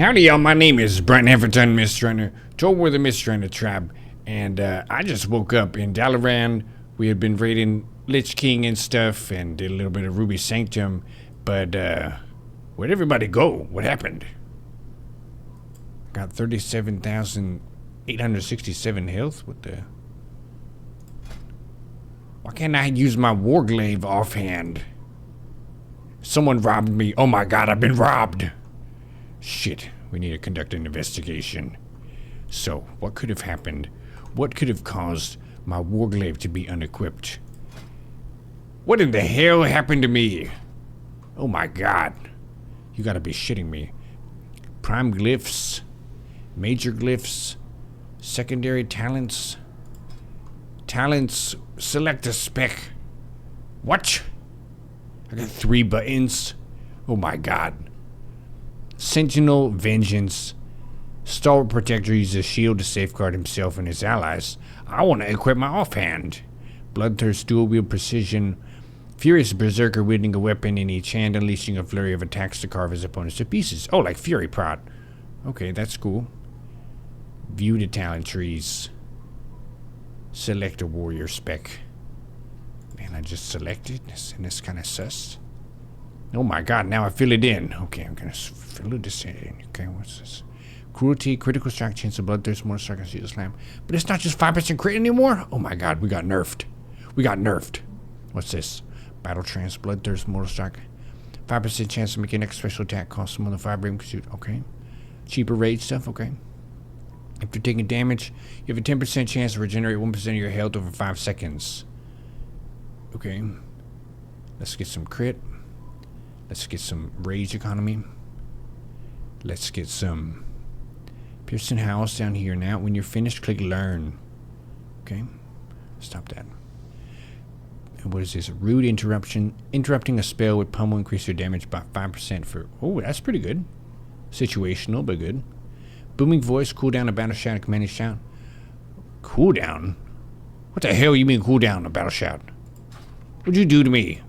Howdy, y'all. My name is Brunt Hefferton, Mist Runner. Told we're the Mist Runner tribe, and I just woke up in Dalaran. We had been raiding Lich King and stuff, and did a little bit of Ruby Sanctum. But where'd everybody go? What happened? Got 37,867 health. What the? Why can't I use my Warglaive offhand? Someone robbed me. Oh my god, I've been robbed. Shit, we need to conduct an investigation. So, what could have happened? What could have caused my Warglaive to be unequipped? What in the hell happened to me? Oh my god. You gotta be shitting me. Prime glyphs, major glyphs, secondary talents. Talents, select a spec. What? I got 3 buttons. Oh my god. Sentinel, Vengeance. Stalwart Protector uses a shield to safeguard himself and his allies. I want to equip my offhand. Bloodthirst, dual wield precision. Furious Berserker, wielding a weapon in each hand, unleashing a flurry of attacks to carve his opponents to pieces. Oh, like Fury Prod. Okay, that's cool. View the talent trees. Select a warrior spec. Man, I just selected, and it's kind of sus. Oh my god, now I fill it in. Okay, I'm gonna fill this in. Okay, what's this? Cruelty, critical strike, chance of bloodthirst, more strike, and slam. But it's not just 5% crit anymore? Oh my god, we got nerfed. We got nerfed. What's this? Battle trance, bloodthirst, mortal strike. 5% chance to make your next special attack cost more than 5 brain pursuit. Okay. Cheaper rage stuff, okay. After taking damage, you have a 10% chance to regenerate 1% of your health over 5 seconds. Okay. Let's get some crit. Let's get some rage economy. Let's get some Pearson House down here. Now, when you're finished, click learn. Okay. Stop that. And what is this? Rude interruption. Interrupting a spell with pummel increase your damage by 5% for... Oh, that's pretty good. Situational, but good. Booming voice, cooldown, a battle shout, a commanding shout. Cooldown? What the hell you mean cooldown, a battle shout? What'd you do to me?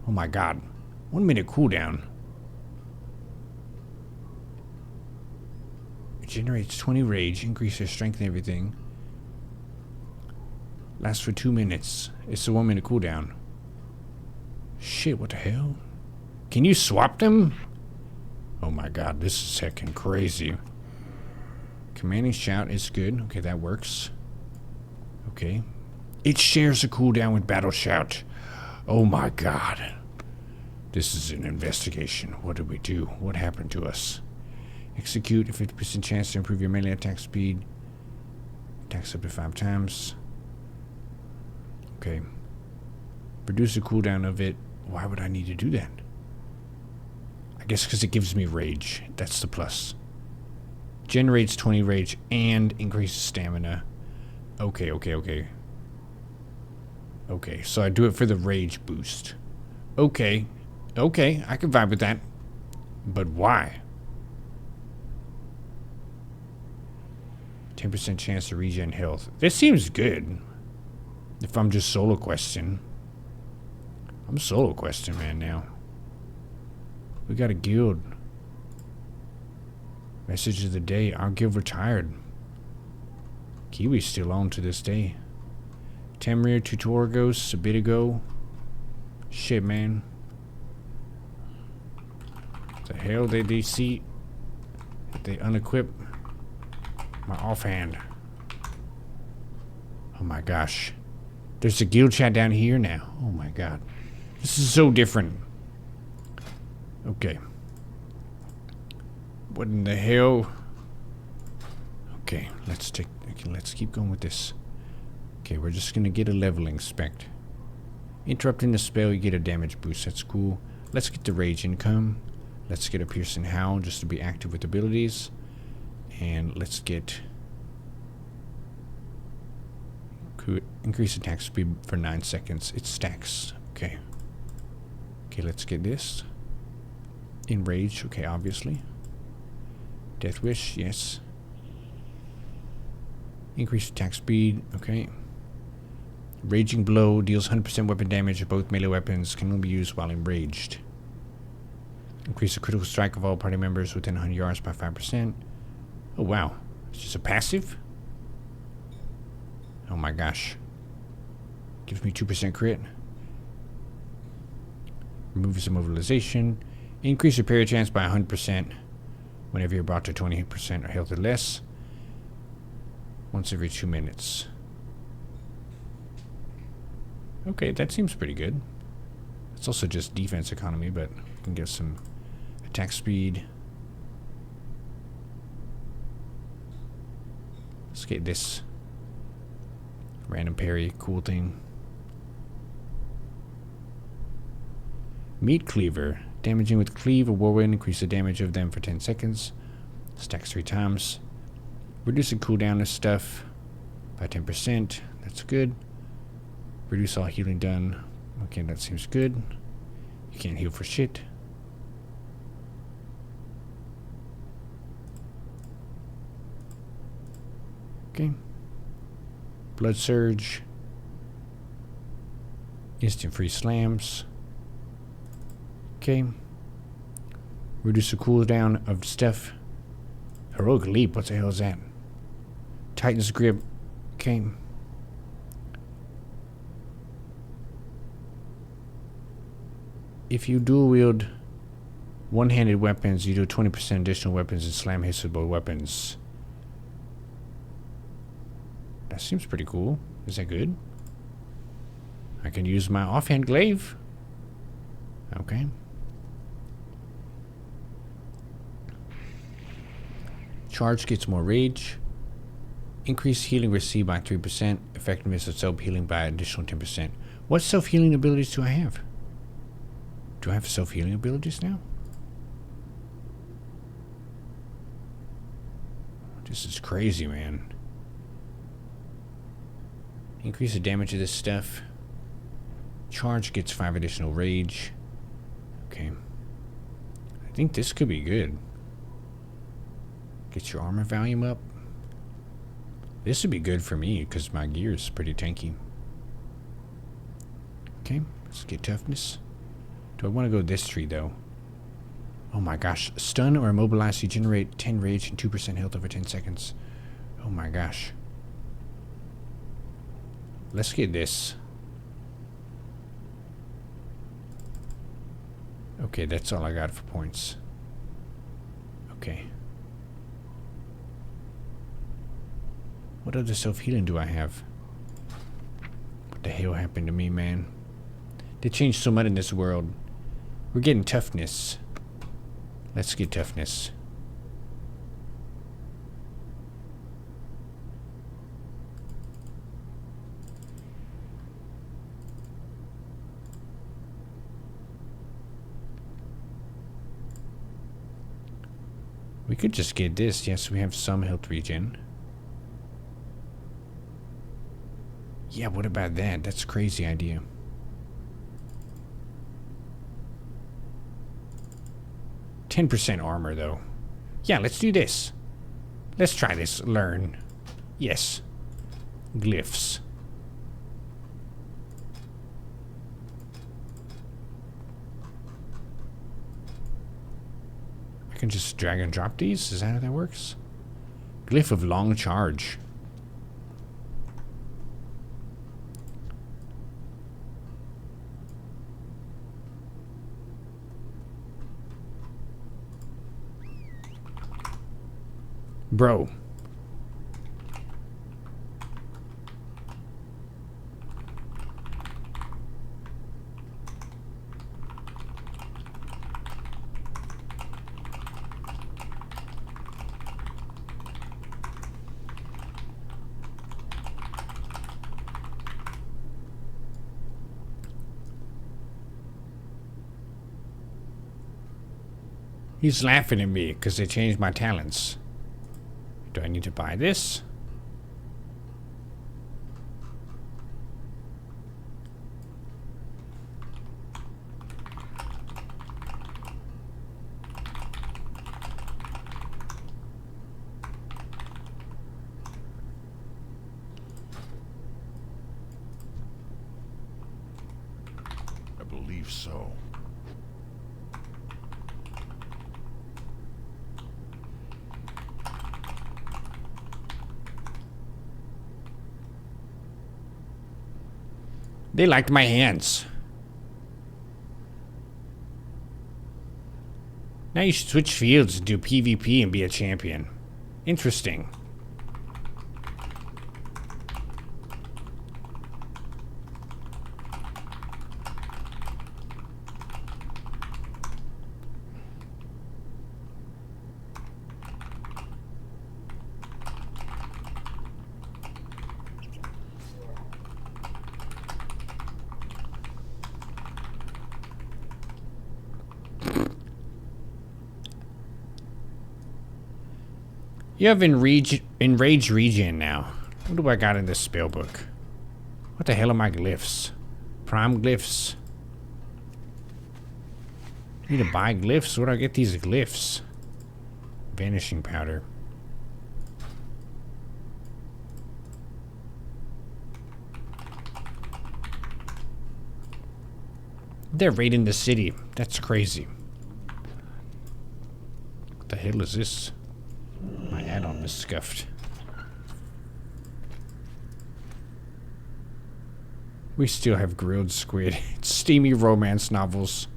Oh my god. 1 minute cooldown. It generates 20 rage, increases strength and everything. Lasts for 2 minutes. It's a 1 minute cooldown. Shit, what the hell? Can you swap them? Oh my god, this is heckin' crazy. Commanding shout is good. Okay, that works. Okay. It shares a cooldown with battle shout. Oh my god. This is an investigation. What did we do? What happened to us? Execute a 50% chance to improve your melee attack speed. Attacks up to 5 times. Okay. Reduce the cooldown of it. Why would I need to do that? I guess because it gives me rage. That's the plus. Generates 20 rage and increases stamina. Okay. Okay, so I do it for the rage boost. Okay, I can vibe with that. But why? 10% chance to regen health. This seems good. If I'm just solo questing. I'm solo questing, man, now. We got a guild. Message of the day. Our guild retired. Kiwi's still on to this day. Tamriel, 2 Torgos, a bit ago. Shit, man. The hell did they see? They unequip my offhand. Oh my gosh. There's a guild chat down here now. Oh my god. This is so different. Okay. What in the hell? Okay, let's keep going with this. Okay, we're just gonna get a leveling spec. Interrupting the spell, you get a damage boost. That's cool. Let's get the rage income. Let's get a piercing howl just to be active with abilities. And let's get increase attack speed for 9 seconds. It stacks. Okay. Okay, let's get this. Enrage, okay, obviously. Death Wish, yes. Increase attack speed, okay. Raging Blow deals 100% weapon damage. Both melee weapons can only be used while enraged. Increase the critical strike of all party members within 100 yards by 5%. Oh, wow. It's just a passive? Oh my gosh. Gives me 2% crit. Removes immobilization. Increase your parry chance by 100% whenever you're brought to 20% or health or less. Once every 2 minutes. Okay, that seems pretty good. It's also just defense economy, but we can get some attack speed. Let's get this random parry, cool thing. Meat Cleaver. Damaging with Cleave or Whirlwind. Increase the damage of them for 10 seconds. Stacks 3 times. Reducing cooldown of stuff by 10%. That's good. Reduce all healing done. Okay, that seems good. You can't heal for shit. Okay. Blood Surge. Instant free slams. Okay. Reduce the cooldown of stuff. Heroic Leap. What the hell is that? Titan's Grip. Okay. If you dual wield one-handed weapons, you do 20% additional weapons and slam hits with both weapons. That seems pretty cool. Is that good? I can use my offhand glaive. Okay. Charge gets more rage. Increase healing received by 3%. Effectiveness of self-healing by additional 10%. What self-healing abilities do I have? Do I have self-healing abilities now? This is crazy, man. Increase the damage of this stuff. Charge gets 5 additional rage. Okay. I think this could be good. Get your armor volume up. This would be good for me because my gear is pretty tanky. Okay, let's get toughness. Do I want to go this tree though? Oh my gosh. Stun or immobilize, you generate 10 rage and 2% health over 10 seconds. Oh my gosh. Let's get this. Okay, that's all I got for points. Okay. What other self-healing do I have? What the hell happened to me, man? They changed so much in this world. We're getting toughness. Let's get toughness. We could just get this. Yes, we have some health regen. Yeah, what about that? That's a crazy idea. %10 armor, though. Yeah, let's do this. Let's try this. Learn. Yes. Glyphs. I can just drag and drop these? Is that how that works? Glyph of long charge. Bro. He's laughing at me because they changed my talents. Do I need to buy this? I believe so. They liked my hands. Now you should switch fields and do PvP and be a champion. Interesting. You have Enraged Regen now. What do I got in this spell book? What the hell are my glyphs? Prime glyphs. Need to buy glyphs? Where do I get these glyphs? Vanishing powder. They're raiding the city. That's crazy. What the hell is this? My add-on is scuffed. We still have grilled squid. It's steamy romance novels.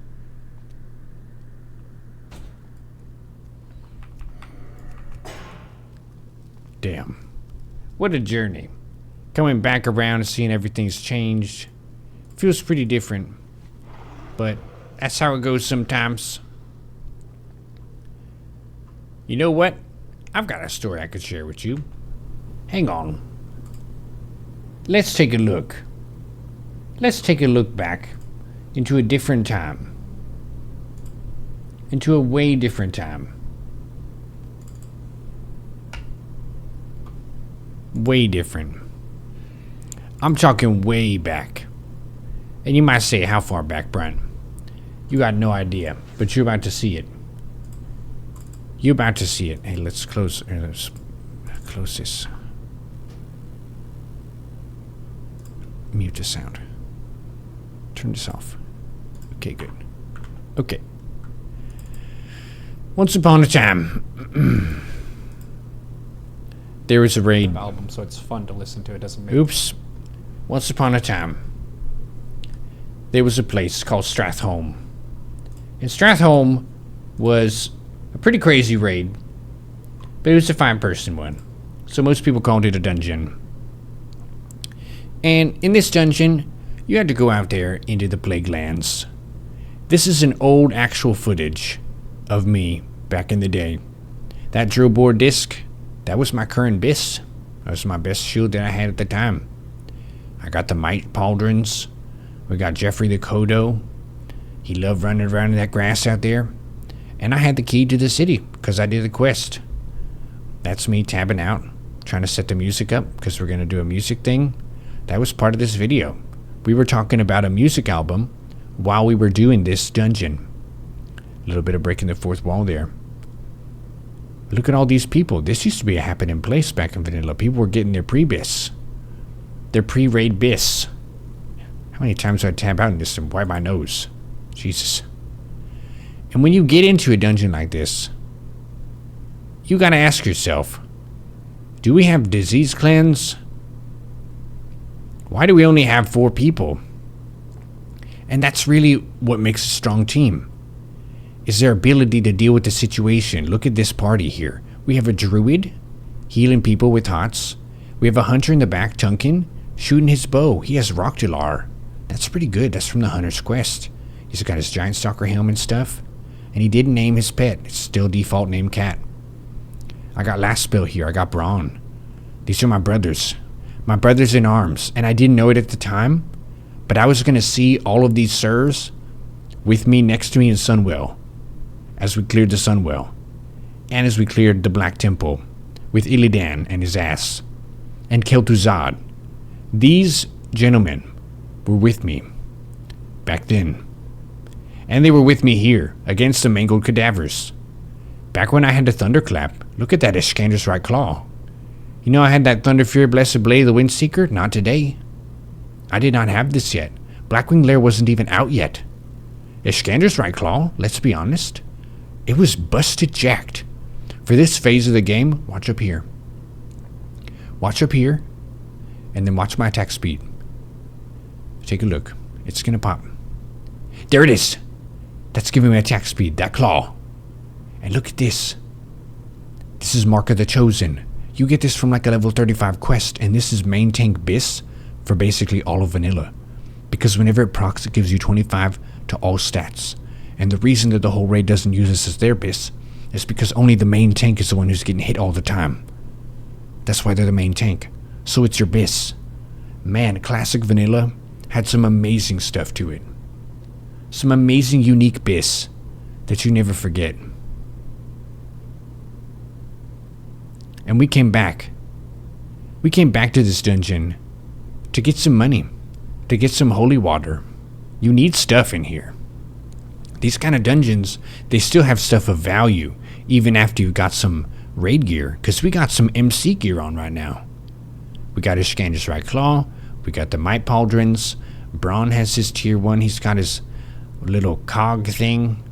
Damn. What a journey. Coming back around and seeing everything's changed. Feels pretty different. But that's how it goes sometimes. You know what? I've got a story I could share with you. Hang on. Let's take a look. Let's take a look back into a different time. Into a way different time. Way different. I'm talking way back. And you might say, how far back, Brunt? You got no idea, but you're about to see it. You're about to see it. Hey, let's close this. Mute the sound. Turn this off. Okay, good. Okay. Once upon a time, there was a raid. Album, so it's fun to listen to. It doesn't make. Oops. Once upon a time, there was a place called Stratholme. And Stratholme was a pretty crazy raid, but it was a 5-person one. So most people called it a dungeon. And in this dungeon, you had to go out there into the Plague Lands. This is an old actual footage of me back in the day. That drill bore disc, that was my current bis. That was my best shield that I had at the time. I got the Mite Pauldrons. We got Jeffrey the Kodo. He loved running around in that grass out there. And I had the key to the city because I did the quest. That's me tabbing out, trying to set the music up because we're going to do a music thing. That was part of this video. We were talking about a music album while we were doing this dungeon. A little bit of breaking the fourth wall there. Look at all these people. This used to be a happening place back in Vanilla. People were getting their pre-bis. Their pre-raid bis. How many times do I tab out in this and wipe my nose? Jesus. And when you get into a dungeon like this, you gotta ask yourself, do we have disease cleanse? Why do we only have 4 people? And that's really what makes a strong team, is their ability to deal with the situation. Look at this party here. We have a druid healing people with hots. We have a hunter in the back, Tunkin, shooting his bow. He has Roctular. That's pretty good. That's from the Hunter's Quest. He's got his giant stalker helm and stuff. And he didn't name his pet. It's still default name Cat. I got Last Spell here. I got Braun. These are my brothers. My brothers in arms. And I didn't know it at the time, but I was going to see all of these sirs with me next to me in Sunwell as we cleared the Sunwell. And as we cleared the Black Temple with Illidan and his ass. And Kel'Thuzad. These gentlemen were with me back then. And they were with me here, against the mangled cadavers. Back when I had the Thunderclap. Look at that Iskander's right claw. You know I had that Thunderfury Blessed Blade of the Windseeker? Not today. I did not have this yet. Blackwing Lair wasn't even out yet. Iskander's right claw, let's be honest, it was busted jacked. For this phase of the game, watch up here. Watch up here, and then watch my attack speed. Take a look. It's gonna pop. There it is. That's giving me attack speed. That claw. And look at this. This is Mark of the Chosen. You get this from like a level 35 quest, and this is main tank Biss for basically all of vanilla. Because whenever it procs, it gives you 25 to all stats. And the reason that the whole raid doesn't use this as their Biss is because only the main tank is the one who's getting hit all the time. That's why they're the main tank. So it's your Biss. Man, classic vanilla had some amazing stuff to it. Some amazing unique Biss that you never forget. And we came back. We came back to this dungeon to get some money, to get some holy water. You need stuff in here. These kind of dungeons, they still have stuff of value, even after you got some raid gear, because we got some MC gear on right now. We got his Scandus Right Claw, we got the Might Pauldrons, Braun has his tier 1, he's got his little cog thing.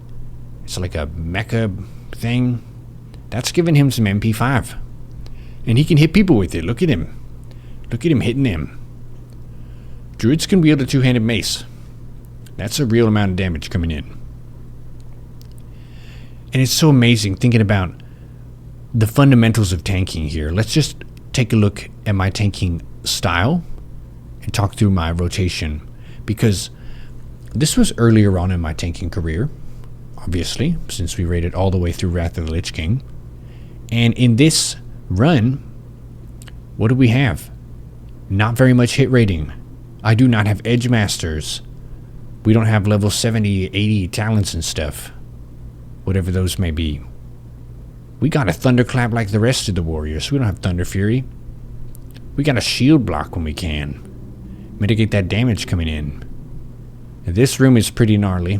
It's like a mecha thing. That's giving him some MP5. And he can hit people with it. Look at him. Look at him hitting them. Druids can wield a two-handed mace. That's a real amount of damage coming in. And it's so amazing thinking about the fundamentals of tanking here. Let's just take a look at my tanking style and talk through my rotation. Because this was earlier on in my tanking career, obviously, since we raided all the way through Wrath of the Lich King. And in this run, what do we have? Not very much hit rating. I do not have Edge Masters. We don't have level 70, 80 talents and stuff. Whatever those may be. We got a Thunderclap like the rest of the warriors. We don't have Thunder Fury. We got a shield block when we can. Mitigate that damage coming in. And this room is pretty gnarly.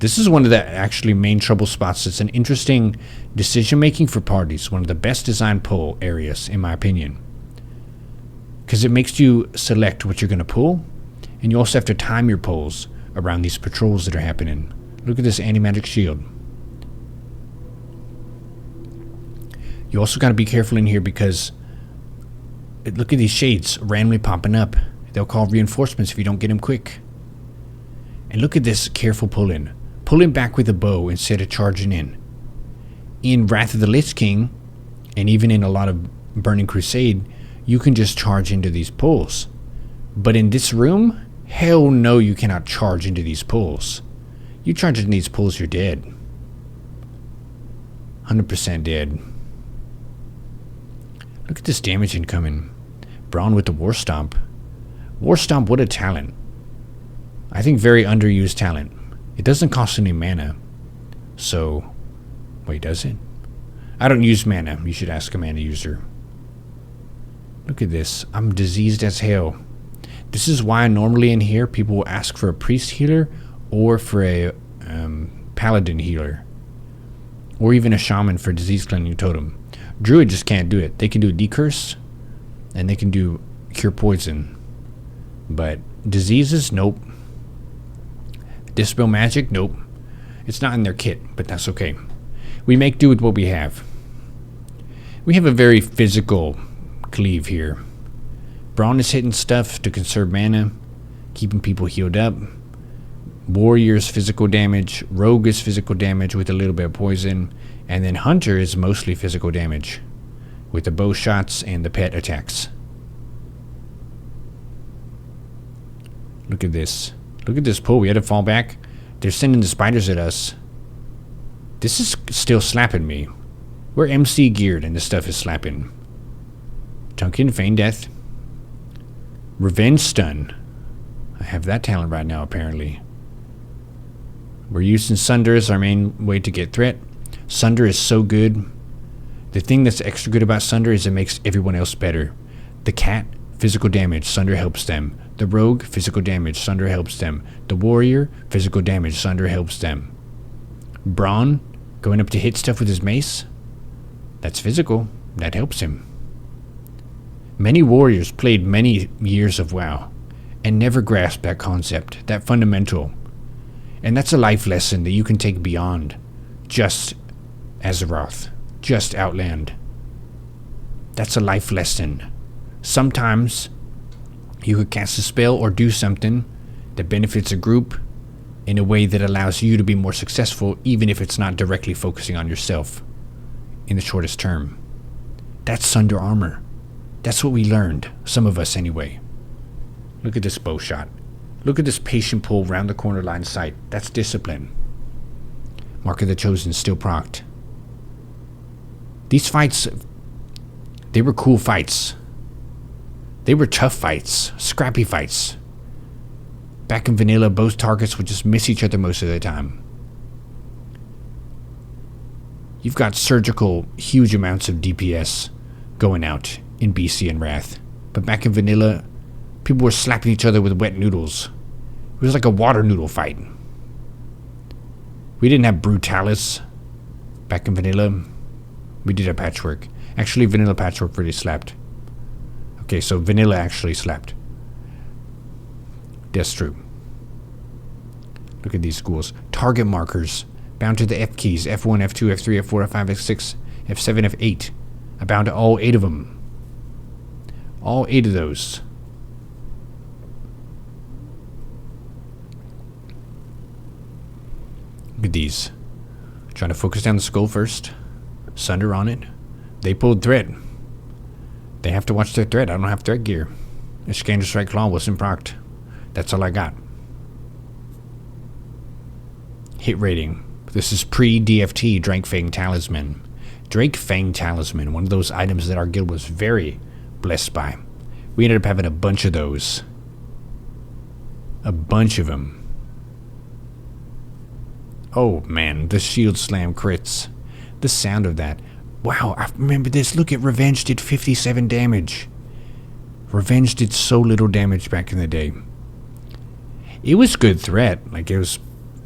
This is one of the actually main trouble spots. It's an interesting decision making for parties. One of the best designed pull areas, in my opinion. Because it makes you select what you're going to pull. And you also have to time your pulls around these patrols that are happening. Look at this anti-magic shield. You also got to be careful in here because look at these shades randomly popping up. They'll call reinforcements if you don't get them quick. And look at this careful pull-in. Pulling back with a bow instead of charging in. In Wrath of the Lich King, and even in a lot of Burning Crusade, you can just charge into these pulls. But in this room, hell no, you cannot charge into these pulls. You charge into these pulls, you're dead. 100% dead. Look at this damage incoming. Braun with the War Stomp. War Stomp, what a talent. I think very underused talent. It doesn't cost any mana. So, wait, does it? I don't use mana. You should ask a mana user. Look at this. I'm diseased as hell. This is why normally in here people will ask for a priest healer or for a paladin healer. Or even a shaman for disease cleansing totem. Druid just can't do it. They can do decurse and they can do cure poison. But diseases, nope. Dispel magic, nope. It's not in their kit, but that's okay. We make do with what we have. We have a very physical cleave here. Braun is hitting stuff to conserve mana, keeping people healed up. Warrior's physical damage. Rogue is physical damage with a little bit of poison. And then Hunter is mostly physical damage with the bow shots and the pet attacks. Look at this. Look at this pull. We had to fall back. They're sending the spiders at us. This is still slapping me. We're MC geared and this stuff is slapping. Tunkin, Feign Death. Revenge Stun. I have that talent right now, apparently. We're using Sunder as our main way to get threat. Sunder is so good. The thing that's extra good about Sunder is it makes everyone else better. The cat, physical damage. Sunder helps them. The rogue, physical damage. Sunder helps them. The warrior, physical damage. Sunder helps them. Braun, going up to hit stuff with his mace. That's physical. That helps him. Many warriors played many years of WoW and never grasped that concept, that fundamental. And that's a life lesson that you can take beyond just Azeroth, just Outland. That's a life lesson. Sometimes You could cast a spell or do something that benefits a group in a way that allows you to be more successful, even if it's not directly focusing on yourself in the shortest term. That's Sunder Armor. That's what we learned, some of us anyway. Look at this bow shot. Look at this patient pull round the corner line sight. That's discipline. Mark of the Chosen still procced. These fights, they were cool fights. They were tough fights, scrappy fights. Back in vanilla, both targets would just miss each other most of the time. You've got surgical, huge amounts of DPS going out in BC and Wrath. But back in vanilla, people were slapping each other with wet noodles. It was like a water noodle fight. We didn't have Brutalis back in vanilla. We did have Patchwork. Actually, vanilla Patchwork really slapped. Okay, so vanilla actually slapped. That's true. Look at these schools. Target markers. Bound to the F keys. F1, F2, F3, F4, F5, F6, F7, F8. I'm bound to all 8 of them. All 8 of those. Look at these. Trying to focus down the skull first. Sunder on it. They pulled thread. They have to watch their thread. I don't have thread gear. The Scander Strike Claw wasn't procced. That's all I got. Hit rating. This is pre-DFT Drake Fang Talisman. Drake Fang Talisman, one of those items that our guild was very blessed by. We ended up having a bunch of those. A bunch of them. Oh man, the shield slam crits. The sound of that. Wow, I remember this. Look at Revenge did 57 damage. Revenge did so little damage back in the day. It was good threat. Like, it was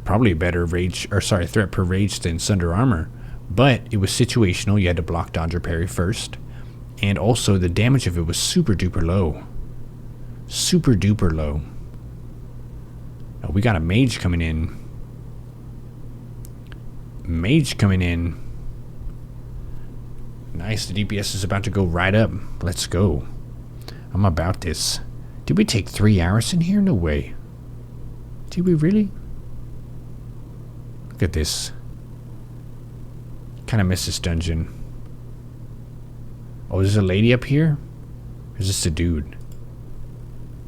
probably a better threat per rage than Sunder Armor. But it was situational. You had to block, dodge, or parry first. And also, the damage of it was super duper low. Super duper low. Oh, we got a mage coming in. Mage coming in. Nice, the DPS is about to go right up. Let's go. I'm about this. Did we take 3 hours in here? No way. Did we really? Look at this. Kind of miss this dungeon. Oh, there's a lady up here? Or is this a dude?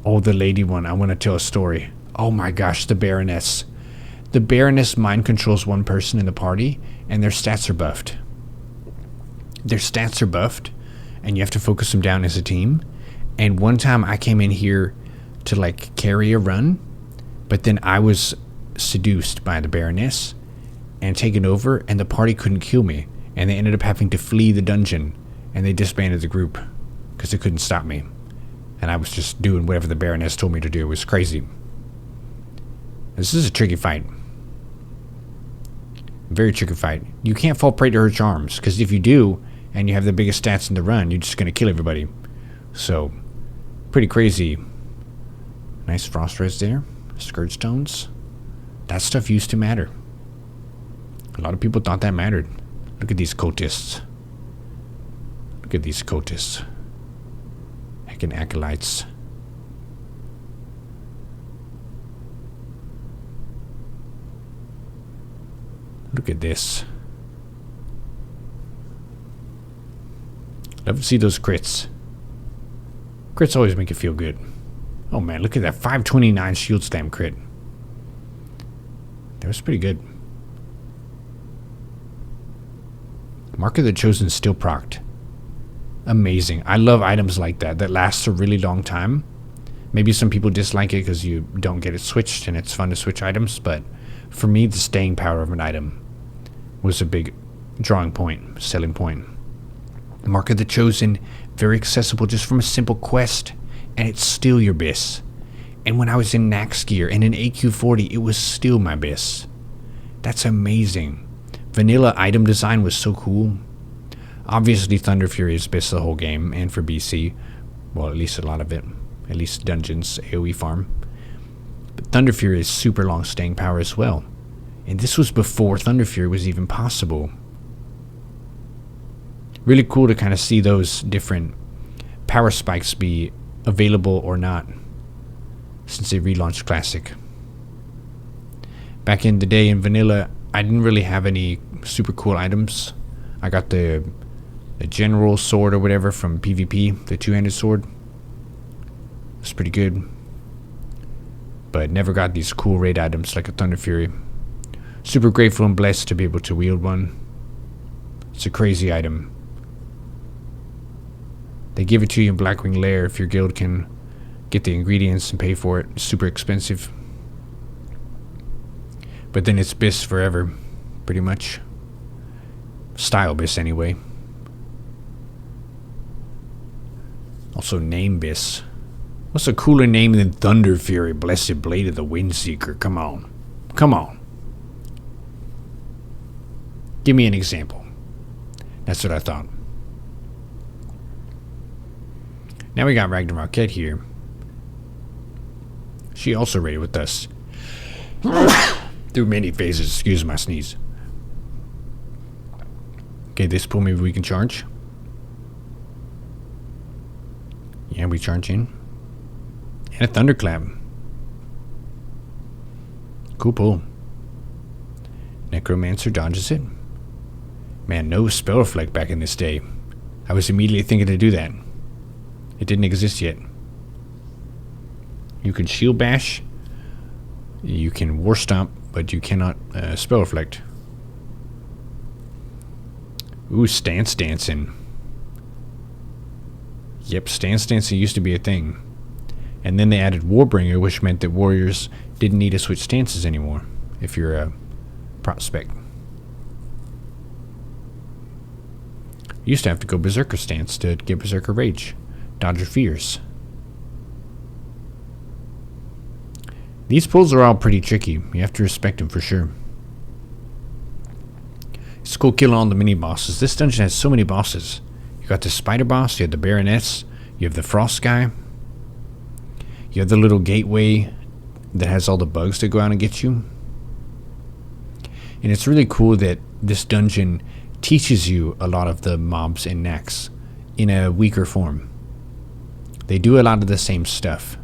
Oh, the lady one. I want to tell a story. Oh my gosh, the Baroness. The Baroness mind controls one person in the party, and their stats are buffed. Their stats are buffed, and you have to focus them down as a team. And one time I came in here to like carry a run, but then I was seduced by the Baroness and taken over, and the party couldn't kill me, and they ended up having to flee the dungeon, and they disbanded the group because they couldn't stop me, and I was just doing whatever the Baroness told me to do. It was crazy. This is a tricky fight. Very tricky fight. You can't fall prey to her charms, because if you do, and you have the biggest stats in the run, you're just going to kill everybody. So, pretty crazy. Nice frost res there. Scourge stones. That stuff used to matter. A lot of people thought that mattered. Look at these cultists. Look at these cultists. Heckin' acolytes. Look at this. Love to see those crits. Crits always make you feel good. Oh man, look at that 529 shield slam crit. That was pretty good. Mark of the Chosen still procced. Amazing. I love items like that last a really long time. Maybe some people dislike it because you don't get it switched and it's fun to switch items, but for me, the staying power of an item was a big drawing point, selling point. Mark of the Chosen, very accessible just from a simple quest, and it's still your bis. And when I was in Nax gear and in AQ40, it was still my bis. That's amazing. Vanilla item design was so cool. Obviously, Thunder Fury is bis the whole game, and for BC, well, at least a lot of it, at least dungeons, AoE farm. But Thunder Fury is super long staying power as well. And this was before Thunder Fury was even possible. Really cool to kind of see those different power spikes be available or not since they relaunched Classic. Back in the day in Vanilla, I didn't really have any super cool items. I got the general sword or whatever from PvP, the two-handed sword. It's pretty good. But never got these cool raid items like a Thunder Fury. Super grateful and blessed to be able to wield one. It's a crazy item. They give it to you in Blackwing Lair if your guild can get the ingredients and pay for it. It's super expensive. But then it's BIS forever, pretty much. Style BIS anyway. Also name BIS. What's a cooler name than Thunder Fury, Blessed Blade of the Windseeker? Come on. Come on. Give me an example. That's what I thought. Now we got Ragnarokette here. She also raided with us. Through many phases. Excuse my sneeze. Okay, this pool maybe we can charge. Yeah, we charge in. And a Thunderclap. Cool pull. Necromancer dodges it. Man, no spell reflect back in this day. I was immediately thinking to do that. It didn't exist yet. You can shield bash. You can war stomp, but you cannot spell reflect. Ooh, stance dancing. Yep, stance dancing used to be a thing. And then they added Warbringer, which meant that warriors didn't need to switch stances anymore if you're a prospect. You used to have to go Berserker stance to get Berserker Rage. Dodge your fears. These pulls are all pretty tricky. You have to respect them for sure. It's cool killing all the mini bosses. This dungeon has so many bosses. You got the spider boss, you have the Baroness, you have the frost guy. You have the little gateway that has all the bugs that go out and get you. And it's really cool that this dungeon teaches you a lot of the mobs and knacks in a weaker form. They do a lot of the same stuff.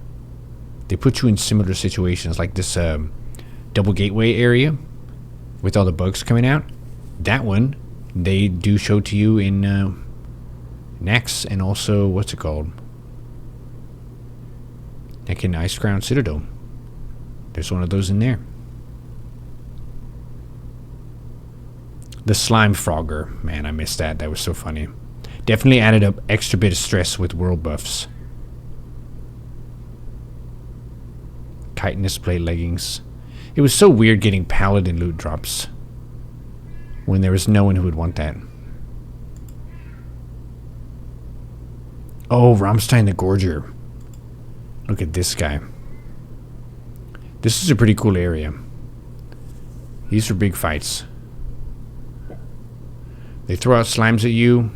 They put you in similar situations like this double gateway area with all the bugs coming out. That one, they do show to you in knacks and also, what's it called? Like in Ice Crown Citadel. There's one of those in there. The Slime Frogger. Man, I missed that. That was so funny. Definitely added up extra bit of stress with world buffs. Chitinous plate leggings. It was so weird getting paladin loot drops when there was no one who would want that. Oh, Rammstein the Gorger. Look at this guy. This is a pretty cool area. These are big fights. They throw out slimes at you.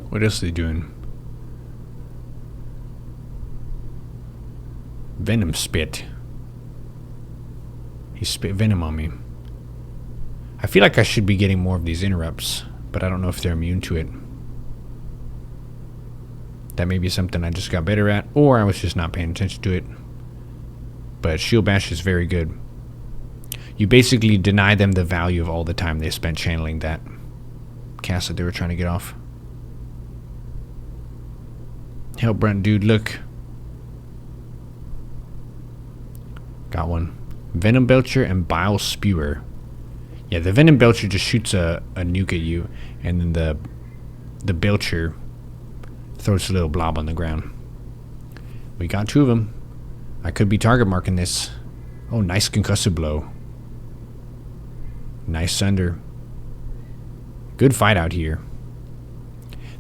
What else are they doing? Venom spit. He spit venom on me. I feel like I should be getting more of these interrupts, but I don't know if they're immune to it. That may be something I just got better at, or I was just not paying attention to it. But Shield Bash is very good. You basically deny them the value of all the time they spent channeling that cast that they were trying to get off. Hell, Brunt, dude, look. Got one. Venom Belcher and Bile Spewer. Yeah, the Venom Belcher just shoots a nuke at you, and then the Belcher throws a little blob on the ground. We got two of them. I could be target marking this. Oh, nice concussive blow. Nice Sunder. Good fight out here.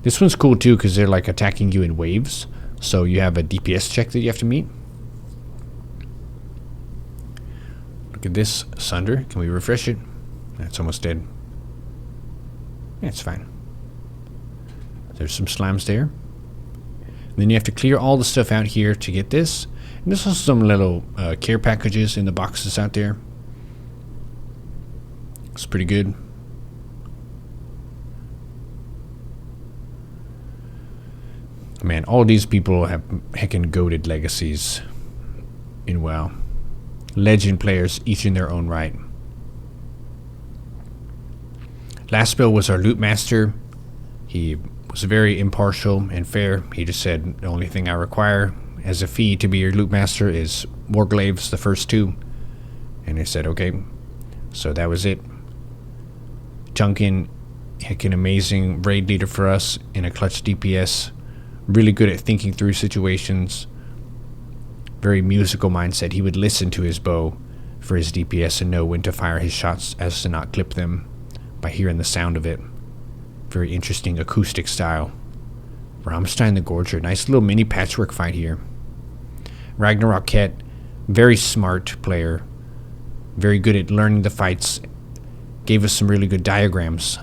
This one's cool too because they're like attacking you in waves. So you have a DPS check that you have to meet. Look at this Sunder. Can we refresh it? It's almost dead. Yeah, it's fine. There's some slimes there. And then you have to clear all the stuff out here to get this. And there's also some little care packages in the boxes out there. It's pretty good. Man, all these people have heckin' goated legacies in WoW. Legend players, each in their own right. Last spell was our loot master. He was very impartial and fair. He just said, the only thing I require as a fee to be your loot master is Warglaves, the first two. And I said, okay. So that was it. Duncan, heckin' amazing raid leader for us in a clutch DPS. Really good at thinking through situations. Very musical mindset. He would listen to his bow for his DPS and know when to fire his shots as to not clip them by hearing the sound of it. Very interesting acoustic style. Rammstein the Gorger. Nice little mini patchwork fight here. Ragnarok Ket, very smart player. Very good at learning the fights. Gave us some really good diagrams.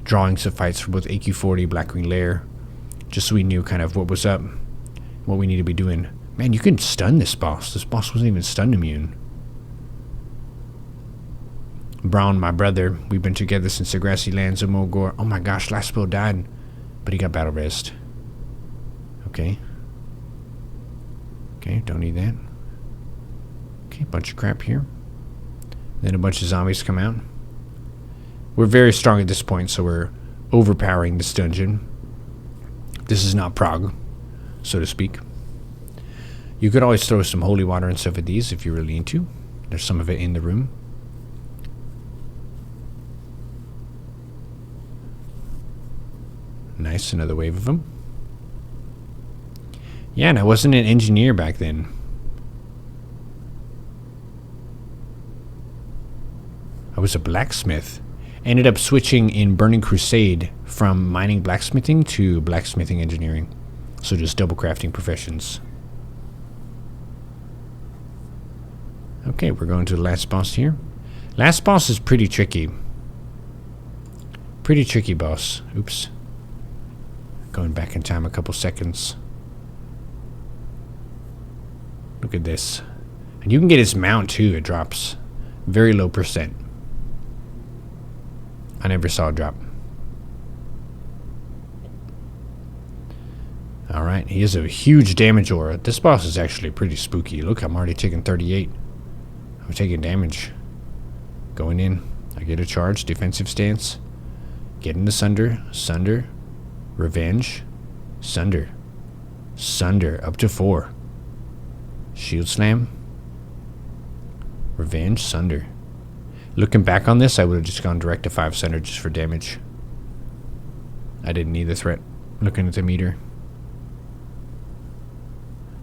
Drawings of fights for both AQ40, Blackwing Lair. Just so we knew kind of what was up. What we need to be doing. Man, you can stun this boss. This boss wasn't even stun immune. Brown, my brother. We've been together since the grassy lands of Mogor. Oh my gosh, last spell died. But he got battle rest. Okay. Okay, don't need that. Okay, bunch of crap here. Then a bunch of zombies come out. We're very strong at this point, so we're overpowering this dungeon. This is not Prague, so to speak. You could always throw some holy water and stuff at these if you really need to. There's some of it in the room. Nice, another wave of them. Yeah, and I wasn't an engineer back then. I was a blacksmith. Ended up switching in Burning Crusade from mining blacksmithing to blacksmithing engineering. So just double crafting professions. Okay, we're going to the last boss here. Last boss is pretty tricky. Pretty tricky boss. Oops. Going back in time a couple seconds. Look at this. And you can get his mount too. It drops very low %. I never saw it drop. Alright, he has a huge damage aura. This boss is actually pretty spooky. Look, I'm already taking 38. I'm taking damage. Going in. I get a charge. Defensive stance. Get into Sunder. Sunder. Revenge. Sunder. Sunder. Up to 4. Shield Slam. Revenge. Sunder. Looking back on this, I would have just gone direct to 5 Sunder just for damage. I didn't need the threat. Looking at the meter.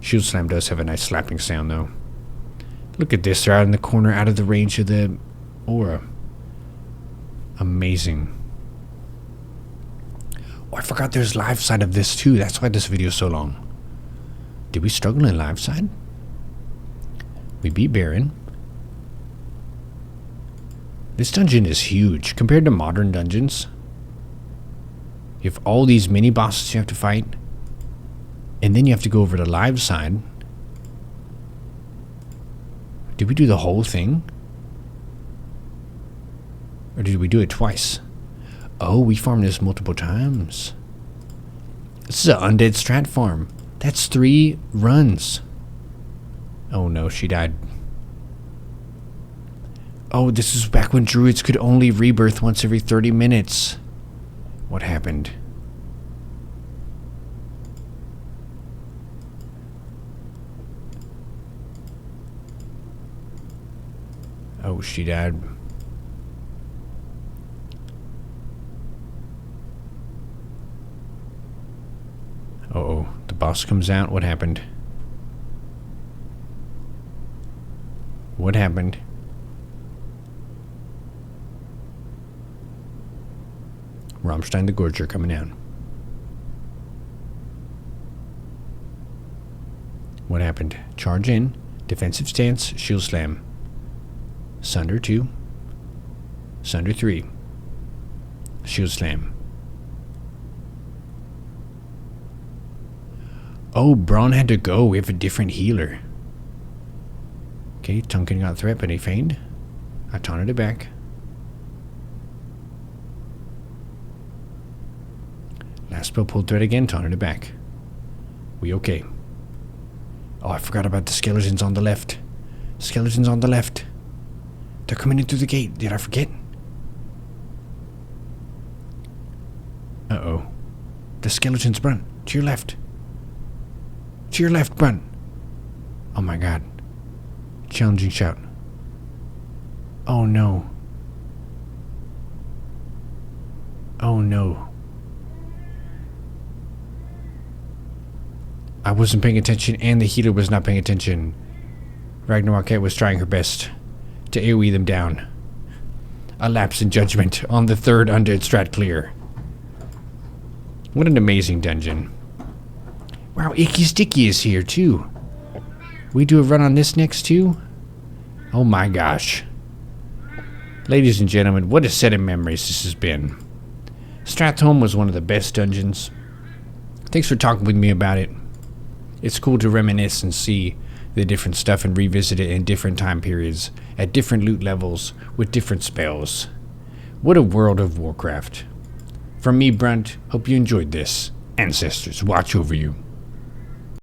Shield Slam does have a nice slapping sound, though. Look at this. They're out in the corner, out of the range of the aura. Amazing. Oh, I forgot there's live side of this, too. That's why this video is so long. Did we struggle in live side? We beat Baron. This dungeon is huge. Compared to modern dungeons, you have all these mini-bosses you have to fight. And then you have to go over to live side. Did we do the whole thing? Or did we do it twice? Oh, we farmed this multiple times. This is an undead strat farm. That's 3 runs. Oh no, she died. Oh, this is back when druids could only rebirth once every 30 minutes. What happened? Oh, she died. Uh-oh, the boss comes out. What happened? What happened? Rammstein the Gorger coming out. What happened? Charge in. Defensive stance. Shield slam. Sunder 2. Sunder 3. Shield slam. Oh, Braun had to go. We have a different healer. Okay, Tunkin got threat, but he feigned. I taunted it back. Last spell pulled threat again, taunted it back. We okay? Oh, I forgot about the skeletons on the left. Skeletons on the left. They're coming in through the gate. Did I forget? Uh-oh. The skeletons, Brunt. To your left. To your left, Brunt. Oh my god. Challenging shout. Oh no. Oh no. I wasn't paying attention and the healer was not paying attention. Ragnarokette was trying her best to AoE them down. A lapse in judgment on the third undead strat clear. What an amazing dungeon. Wow, Icky Sticky is here too. We do a run on this next too? Oh my gosh. Ladies and gentlemen, what a set of memories this has been. Stratholme was one of the best dungeons. Thanks for talking with me about it. It's cool to reminisce and see the different stuff and revisit it in different time periods, at different loot levels, with different spells. What a world of Warcraft. From me, Brunt, hope you enjoyed this. Ancestors watch over you.